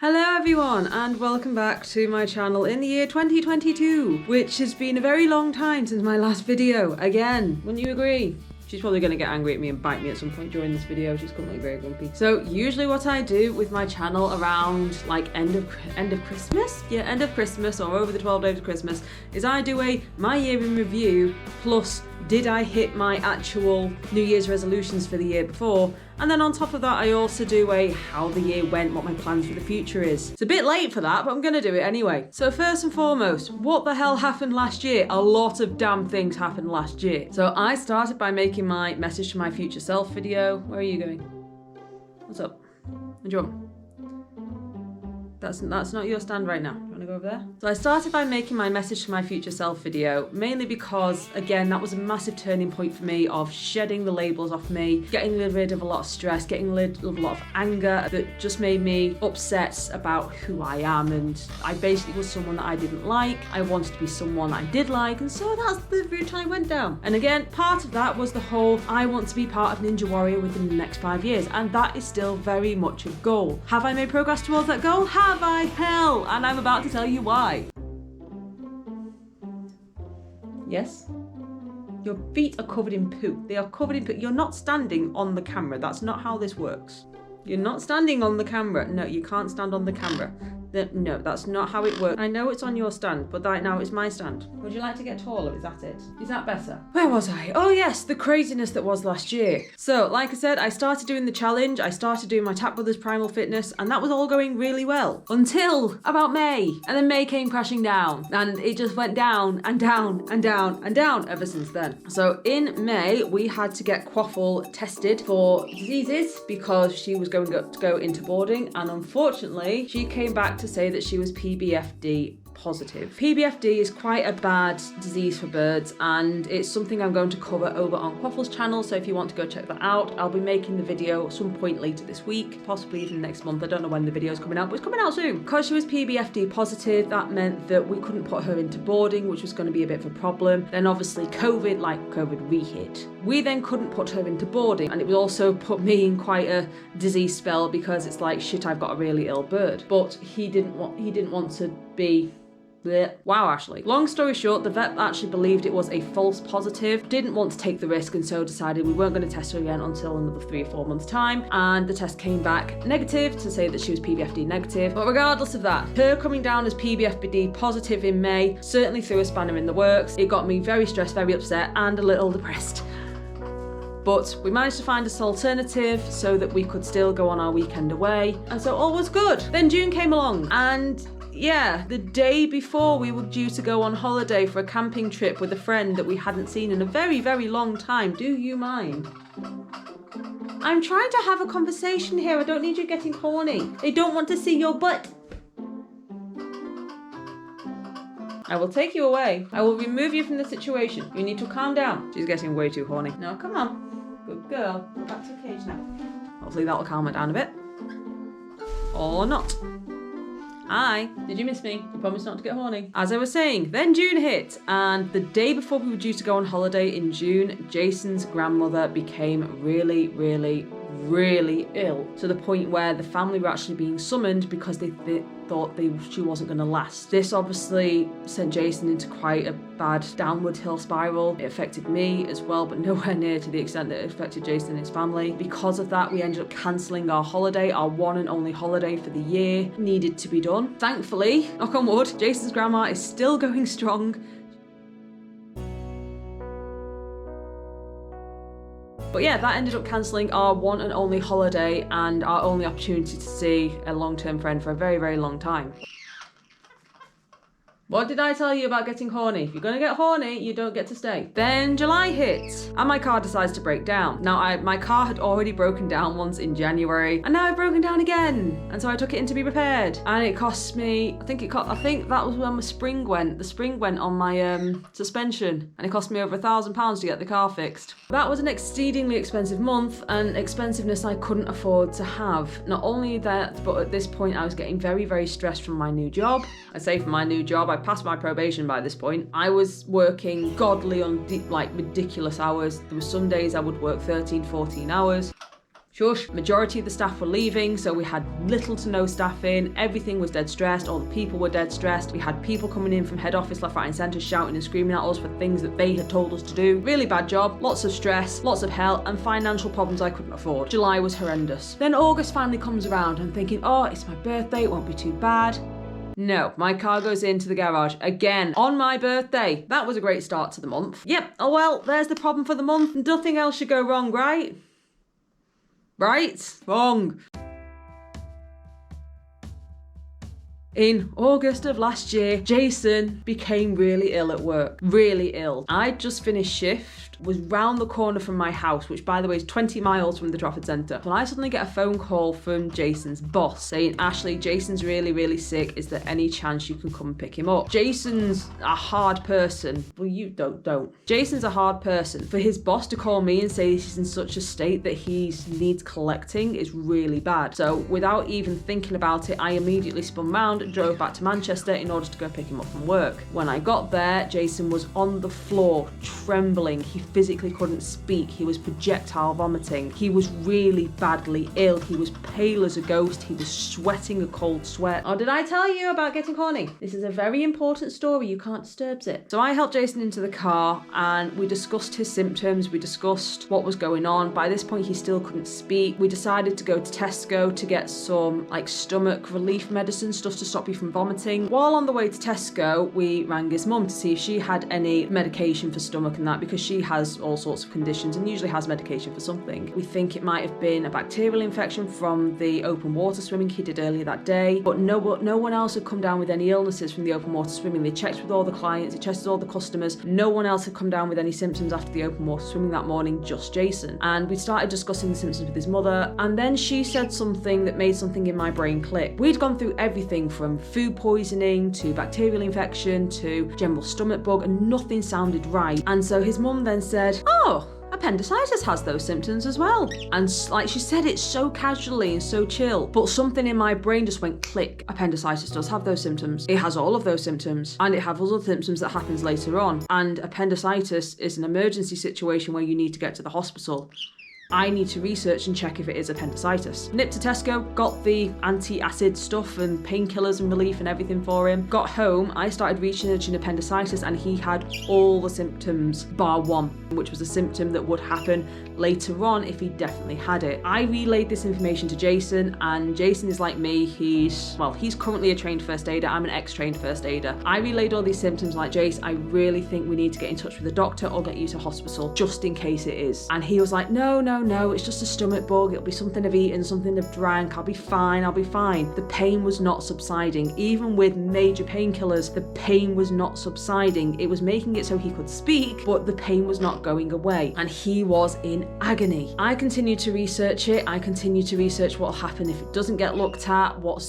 Hello everyone and welcome back to my channel in the year 2022, which has been a very long time since my last video. Again, wouldn't you agree? She's probably going to get angry at me and bite me at some point during this video. She's currently very grumpy. So usually what I do with my channel around like end of Christmas? Yeah, end of Christmas or over the 12 days of Christmas is I do a my year in review plus did I hit my actual New Year's resolutions for the year before? And then on top of that, I also do a how the year went, what my plans for the future is. It's a bit late for that, but I'm gonna do it anyway. So first and foremost, what the hell happened last year? A lot of damn things happened last year. So I started by making my message to my future self video. Where are you going? What's up? What do you want? That's not your stand right now. Do you want to go over there? So I started by making my message to my future self video, mainly because, again, that was a massive turning point for me of shedding the labels off me, getting rid of a lot of stress, getting rid of a lot of anger that just made me upset about who I am. And I basically was someone that I didn't like. I wanted to be someone I did like. And so that's the route I went down. And again, part of that was the whole, I want to be part of Ninja Warrior within the next 5 years. And that is still very much a goal. Have I made progress towards that goal? Have I? Hell, and I'm about to tell you why. Yes? Your feet are covered in poo. They are covered in poo. You're not standing on the camera. That's not how this works. You're not standing on the camera. No, you can't stand on the camera. No, that's not how it works. I know it's on your stand, but right now it's my stand. Would you like to get taller? Is that it? Is that better? Where was I? Oh yes, the craziness that was last year. So, like I said, I started doing the challenge. I started doing my Tap Brothers Primal Fitness, and that was all going really well. Until about May. And then May came crashing down. And it just went down and down and down and down ever since then. So in May, we had to get Quaffle tested for diseases because she was going to go into boarding. And unfortunately, she came back to say that she was PBFD positive. PBFD is quite a bad disease for birds, and it's something I'm going to cover over on Quaffle's channel, so if you want to go check that out, I'll be making the video some point later this week, possibly even next month. I don't know when the video is coming out, but it's coming out soon. Because she was PBFD positive, that meant that we couldn't put her into boarding, which was going to be a bit of a problem. Then obviously COVID re-hit. We then couldn't put her into boarding, and it would also put me in quite a disease spell because it's like, shit, I've got a really ill bird. But he didn't want to be bleh. Wow, Ashley. Long story short, the vet actually believed it was a false positive, didn't want to take the risk, and so decided we weren't going to test her again until another 3 or 4 months time. And the test came back negative to say that she was PBFD negative. But regardless of that, her coming down as PBFD positive in May certainly threw a spanner in the works. It got me very stressed, very upset, and a little depressed. But we managed to find us an alternative so that we could still go on our weekend away. And so all was good. Then June came along, and yeah, the day before we were due to go on holiday for a camping trip with a friend that we hadn't seen in a very, very long time. Do you mind? I'm trying to have a conversation here. I don't need you getting horny. They don't want to see your butt. I will take you away. I will remove you from the situation. You need to calm down. She's getting way too horny. No, come on. Good girl. Go back to the cage now. Hopefully that'll calm her down a bit. Or not. Hi, did you miss me? You promised not to get horny. As I was saying, then June hit, and the day before we were due to go on holiday in June, Jason's grandmother became really, really, really ill, to the point where the family were actually being summoned because they thought she wasn't going to last. This obviously sent Jason into quite a bad downward hill spiral. It affected me as well, but nowhere near to the extent that it affected Jason and his family. Because of that, we ended up cancelling our holiday. Our one and only holiday for the year needed to be done. Thankfully, knock on wood, Jason's grandma is still going strong. But yeah, that ended up cancelling our one and only holiday and our only opportunity to see a long-term friend for a very, very long time. What did I tell you about getting horny? If you're gonna get horny, you don't get to stay. Then July hit, and my car decides to break down. Now, my car had already broken down once in January, and now I've broken down again. And so I took it in to be repaired, and it cost me, I think that was when the spring went on my suspension, and it cost me over £1,000 to get the car fixed. That was an exceedingly expensive month, and expensiveness I couldn't afford to have. Not only that, but at this point I was getting very, very stressed from my new job. I say from my new job, I passed my probation by this point. I was working godly on ridiculous hours. There were some days I would work 13, 14 hours. Shush. Majority of the staff were leaving, so we had little to no staff in. Everything was dead stressed. All the people were dead stressed. We had people coming in from head office left, right and centre shouting and screaming at us for things that they had told us to do. Really bad job. Lots of stress, lots of hell, and financial problems I couldn't afford. July was horrendous. Then August finally comes around and thinking, oh, it's my birthday, it won't be too bad. No, my car goes into the garage again on my birthday. That was a great start to the month. Yep, oh well, there's the problem for the month. Nothing else should go wrong, right? Right? Wrong. In August of last year, Jason became really ill at work. Really ill. I'd just finished shift, was round the corner from my house, which by the way is 20 miles from the Trafford Centre. And I suddenly get a phone call from Jason's boss saying, Ashley, Jason's really, really sick. Is there any chance you can come and pick him up? Jason's a hard person. Well, you don't. Jason's a hard person. For his boss to call me and say he's in such a state that he needs collecting is really bad. So without even thinking about it, I immediately spun round and drove back to Manchester in order to go pick him up from work. When I got there, Jason was on the floor, trembling. He physically couldn't speak. He was projectile vomiting. He was really badly ill. He was pale as a ghost. He was sweating a cold sweat. Oh, did I tell you about getting corny? This is a very important story. You can't disturb it. So I helped Jason into the car and we discussed his symptoms. We discussed what was going on. By this point, he still couldn't speak. We decided to go to Tesco to get some stomach relief medicine, stuff to stop you from vomiting. While on the way to Tesco, we rang his mum to see if she had any medication for stomach and that, because she has all sorts of conditions and usually has medication for something. We think it might have been a bacterial infection from the open water swimming he did earlier that day, but no one else had come down with any illnesses from the open water swimming. They checked with all the clients, they checked with all the customers. No one else had come down with any symptoms after the open water swimming that morning, just Jason. And we started discussing the symptoms with his mother, and then she said something that made something in my brain click. We'd gone through everything from food poisoning to bacterial infection to general stomach bug, and nothing sounded right. And so his mum then said, oh, appendicitis has those symptoms as well. And she said it so casually and so chill, but something in my brain just went click. Appendicitis does have those symptoms. It has all of those symptoms, and it has other symptoms that happens later on. And appendicitis is an emergency situation where you need to get to the hospital. I need to research and check if it is appendicitis. Nipped to Tesco, got the anti-acid stuff and painkillers and relief and everything for him. Got home, I started researching appendicitis, and he had all the symptoms bar one, which was a symptom that would happen later on if he definitely had it. I relayed this information to Jason, and Jason is like me. He's currently a trained first aider. I'm an ex-trained first aider. I relayed all these symptoms like, Jace, I really think we need to get in touch with the doctor or get you to hospital just in case it is. And he was like, no, it's just a stomach bug. It'll be something I've eaten, something I've drank. I'll be fine. The pain was not subsiding. Even with major painkillers, the pain was not subsiding. It was making it so he could speak, but the pain was not going away. And he was in agony. I continued to research it. I continued to research what will happen if it doesn't get looked at, what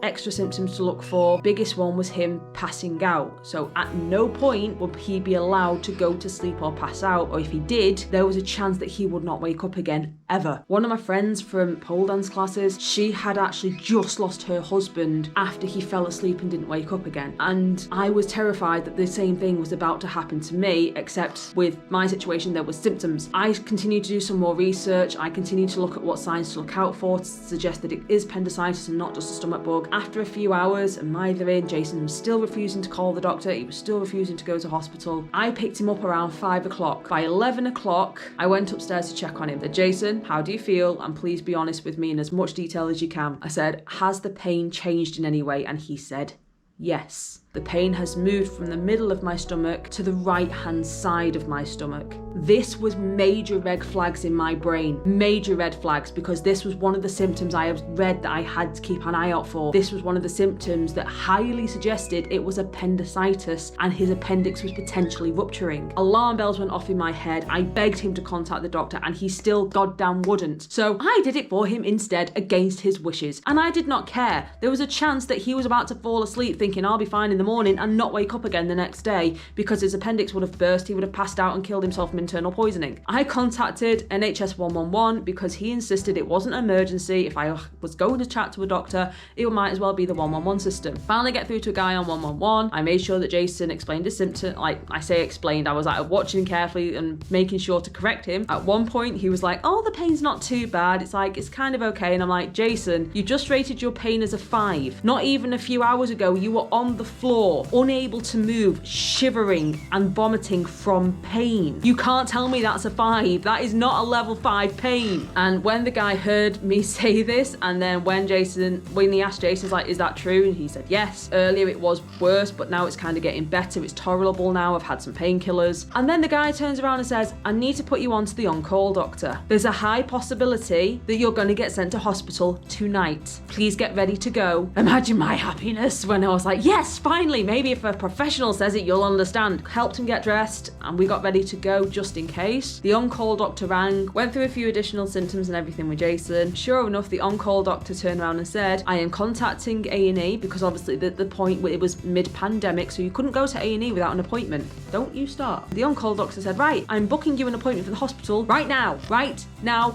extra symptoms to look for. Biggest one was him passing out. So at no point would he be allowed to go to sleep or pass out, or if he did, there was a chance that he would not wake up again, ever. One of my friends from pole dance classes, she had actually just lost her husband after he fell asleep and didn't wake up again. And I was terrified that the same thing was about to happen to me, except with my situation there were symptoms. I continued to do some more research. I continued to look at what signs to look out for to suggest that it is appendicitis and not just a stomach bug. After a few hours and mithering, Jason was still refusing to call the doctor. He was still refusing to go to hospital. I picked him up around 5 o'clock. By 11 o'clock, I went upstairs to check on him. Jason, how do you feel? And please be honest with me in as much detail as you can. I said, has the pain changed in any way? And he said, yes. The pain has moved from the middle of my stomach to the right-hand side of my stomach. This was major red flags in my brain. Major red flags, because this was one of the symptoms I have read that I had to keep an eye out for. This was one of the symptoms that highly suggested it was appendicitis and his appendix was potentially rupturing. Alarm bells went off in my head. I begged him to contact the doctor and he still goddamn wouldn't. So I did it for him instead, against his wishes. And I did not care. There was a chance that he was about to fall asleep thinking I'll be fine in in the morning and not wake up again the next day because his appendix would have burst, he would have passed out and killed himself from internal poisoning. I contacted NHS 111 because he insisted it wasn't an emergency. If I was going to chat to a doctor, it might as well be the 111 system. Finally get through to a guy on 111. I made sure that Jason explained his symptoms. Like I say explained, I was like watching him carefully and making sure to correct him. At one point he was like, oh, the pain's not too bad. It's like, it's kind of okay. And I'm like, Jason, you just rated your pain as a 5. Not even a few hours ago, you were on the floor, unable to move, shivering and vomiting from pain. You can't tell me that's a 5. That is not a level 5 pain. And when the guy heard me say this, and then when he asked Jason's like, is that true? And he said, yes. Earlier it was worse, but now it's kind of getting better. It's tolerable now. I've had some painkillers. And then the guy turns around and says, I need to put you on to the on-call doctor. There's a high possibility that you're going to get sent to hospital tonight. Please get ready to go. Imagine my happiness when I was like, yes, finally, maybe if a professional says it, you'll understand. Helped him get dressed and we got ready to go just in case. The on-call doctor rang, went through a few additional symptoms and everything with Jason. Sure enough, the on-call doctor turned around and said, I am contacting A&E because obviously the point where it was mid-pandemic, so you couldn't go to A&E without an appointment. Don't you start. The on-call doctor said, right, I'm booking you an appointment for the hospital right now,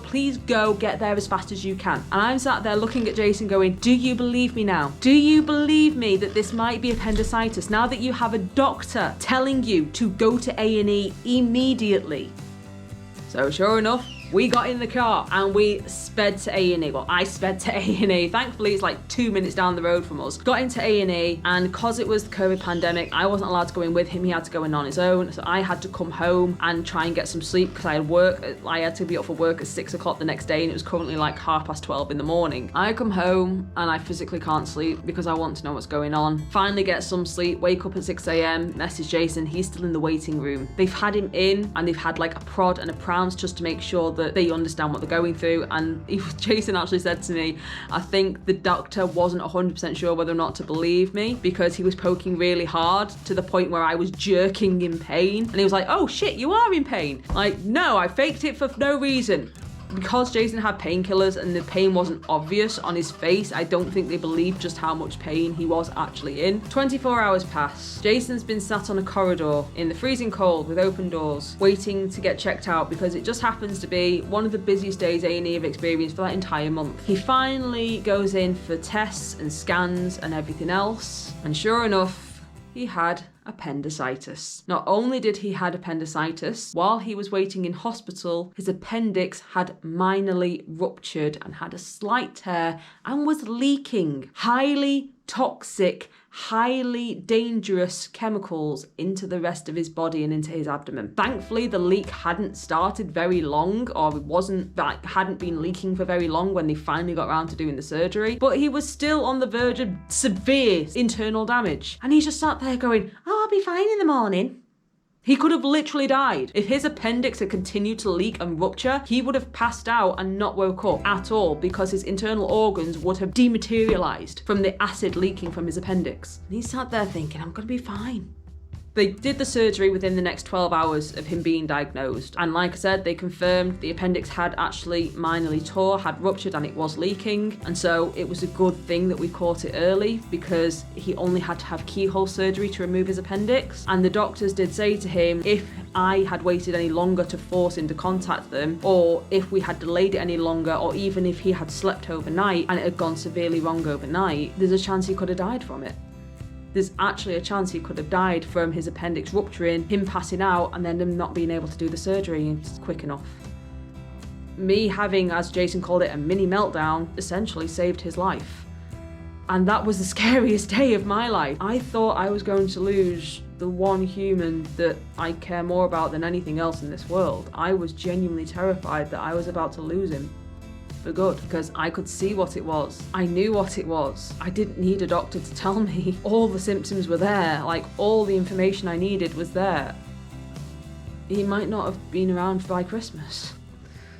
please go get there as fast as you can. And I'm sat there looking at Jason going, do you believe me now? Do you believe me that this might be appendicitis now that you have a doctor telling you to go to A&E immediately? So sure enough, we got in the car and we sped to A&E. Well, I sped to A&E. Thankfully, it's like 2 minutes down the road from us. Got into A&E, and because it was the COVID pandemic, I wasn't allowed to go in with him. He had to go in on his own. So I had to come home and try and get some sleep because I had work. I had to be up for work at 6 o'clock the next day, and it was currently like 12:30 in the morning. I come home and I physically can't sleep because I want to know what's going on. Finally get some sleep, wake up at 6 a.m, message Jason. He's still in the waiting room. They've had him in and they've had like a prod and a prams just to make sure that they understand what they're going through. And Jason actually said to me, I think the doctor wasn't 100% sure whether or not to believe me because he was poking really hard to the point where I was jerking in pain. And he was like, oh shit, you are in pain. Like, no, I faked it for no reason. Because Jason had painkillers and the pain wasn't obvious on his face, I don't think they believed just how much pain he was actually in. 24 hours pass. Jason's been sat on a corridor in the freezing cold with open doors, waiting to get checked out because it just happens to be one of the busiest days A&E have experienced for that entire month. He finally goes in for tests and scans and everything else, and sure enough, he had appendicitis. Not only did he had appendicitis, while he was waiting in hospital, his appendix had minorly ruptured and had a slight tear and was leaking highly toxic, highly dangerous chemicals into the rest of his body and into his abdomen. Thankfully, the leak hadn't started very long, or it hadn't been leaking for very long when they finally got around to doing the surgery, but he was still on the verge of severe internal damage. And he just sat there going, oh, I'll be fine in the morning. He could have literally died. If his appendix had continued to leak and rupture, he would have passed out and not woke up at all because his internal organs would have dematerialized from the acid leaking from his appendix. And he sat there thinking, I'm gonna be fine. They did the surgery within the next 12 hours of him being diagnosed. And like I said, they confirmed the appendix had actually minorly tore, had ruptured, and it was leaking. And so it was a good thing that we caught it early because he only had to have keyhole surgery to remove his appendix. And the doctors did say to him, if I had waited any longer to force him to contact them, or if we had delayed it any longer, or even if he had slept overnight and it had gone severely wrong overnight, there's a chance he could have died from it. There's actually a chance he could have died from his appendix rupturing, him passing out, and then him not being able to do the surgery quick enough. Me having, as Jason called it, a mini meltdown essentially saved his life. And that was the scariest day of my life. I thought I was going to lose the one human that I care more about than anything else in this world. I was genuinely terrified that I was about to lose him. For good, because I could see what it was. I knew what it was. I didn't need a doctor to tell me. All the symptoms were there, like all the information I needed was there. He might not have been around by Christmas.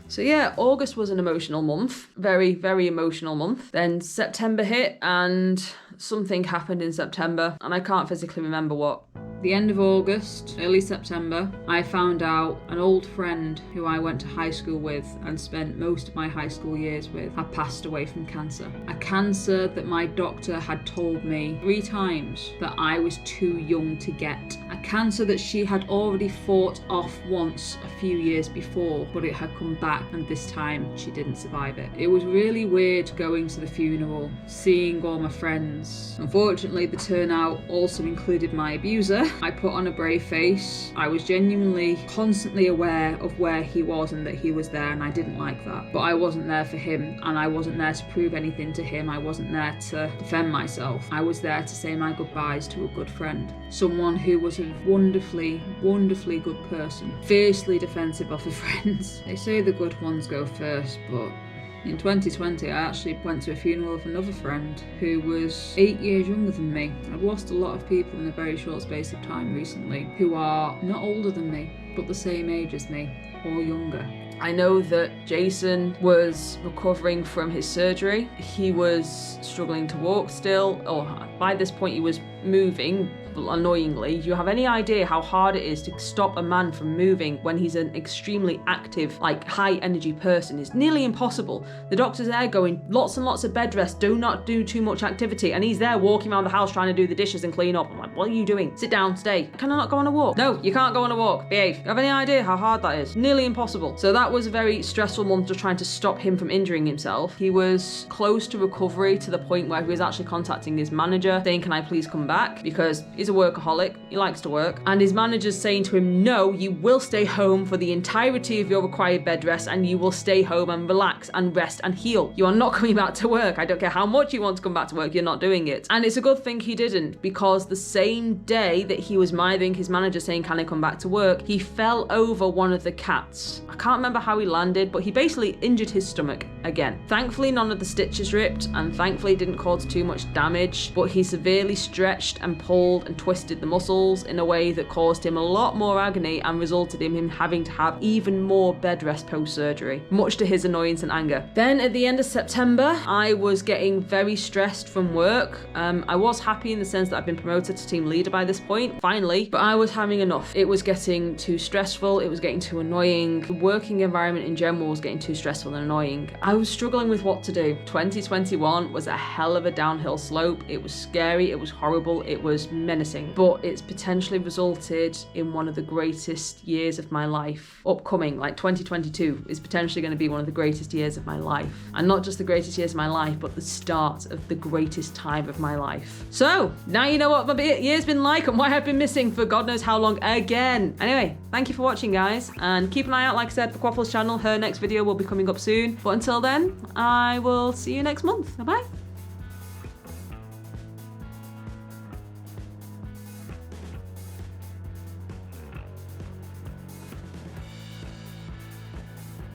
So yeah, August was an emotional month. Very, very emotional month. Then September hit and something happened in September and I can't physically remember what. the end of August, early September, I found out an old friend who I went to high school with and spent most of my high school years with had passed away from cancer. A cancer that my doctor had told me 3 times that I was too young to get. A cancer that she had already fought off once a few years before, but it had come back, and this time she didn't survive it. It was really weird going to the funeral, seeing all my friends. Unfortunately, the turnout also included my abuser. I put on a brave face. I was genuinely constantly aware of where he was and that he was there, and I didn't like that. But I wasn't there for him, and I wasn't there to prove anything to him. I wasn't there to defend myself. I was there to say my goodbyes to a good friend. Someone who was a wonderfully, wonderfully good person. Fiercely defensive of her friends. They say the good ones go first, but in 2020, I actually went to a funeral of another friend who was 8 years younger than me. I've lost a lot of people in a very short space of time recently who are not older than me, but the same age as me, or younger. I know that Jason was recovering from his surgery. He was struggling to walk still, or by this point he was moving, annoyingly. Do you have any idea how hard it is to stop a man from moving when he's an extremely active, like high energy person? It's nearly impossible. The doctor's there going, lots and lots of bed rest, do not do too much activity, and he's there walking around the house trying to do the dishes and clean up. I'm like, what are you doing? Sit down, stay. Can I not go on a walk? No, you can't go on a walk. Behave. You have any idea how hard that is? Nearly impossible. So that was a very stressful month, just trying to stop him from injuring himself. He was close to recovery to the point where he was actually contacting his manager saying, can I please come back? Because he's a workaholic, he likes to work, and his manager's saying to him, no, you will stay home for the entirety of your required bed rest, and you will stay home and relax and rest and heal. You are not coming back to work. I don't care how much you want to come back to work, you're not doing it. And it's a good thing he didn't, because the same day that he was mithering his manager saying, can I come back to work, he fell over one of the cats. I can't remember how he landed, but he basically injured his stomach again. Thankfully, none of the stitches ripped, and thankfully didn't cause too much damage, but he severely stretched and pulled and twisted the muscles in a way that caused him a lot more agony and resulted in him having to have even more bed rest post-surgery, much to his annoyance and anger. Then at the end of September, I was getting very stressed from work. I was happy in the sense that I've been promoted to team leader by this point, finally, but I was having enough. It was getting too stressful, it was getting too annoying. The working environment in general was getting too stressful and annoying. I was struggling with what to do. 2021 was a hell of a downhill slope. It was scary, it was horrible, it was menacing, but it's potentially resulted in one of the greatest years of my life. Upcoming, like 2022, is potentially going to be one of the greatest years of my life. And not just the greatest years of my life, but the start of the greatest time of my life. So, now you know what my year's been like and why I've been missing for God knows how long again. Anyway, thank you for watching, guys, and keep an eye out, like I said, for Quaffle's channel. Her next video will be coming up soon. But until then, I will see you next month. Bye-bye.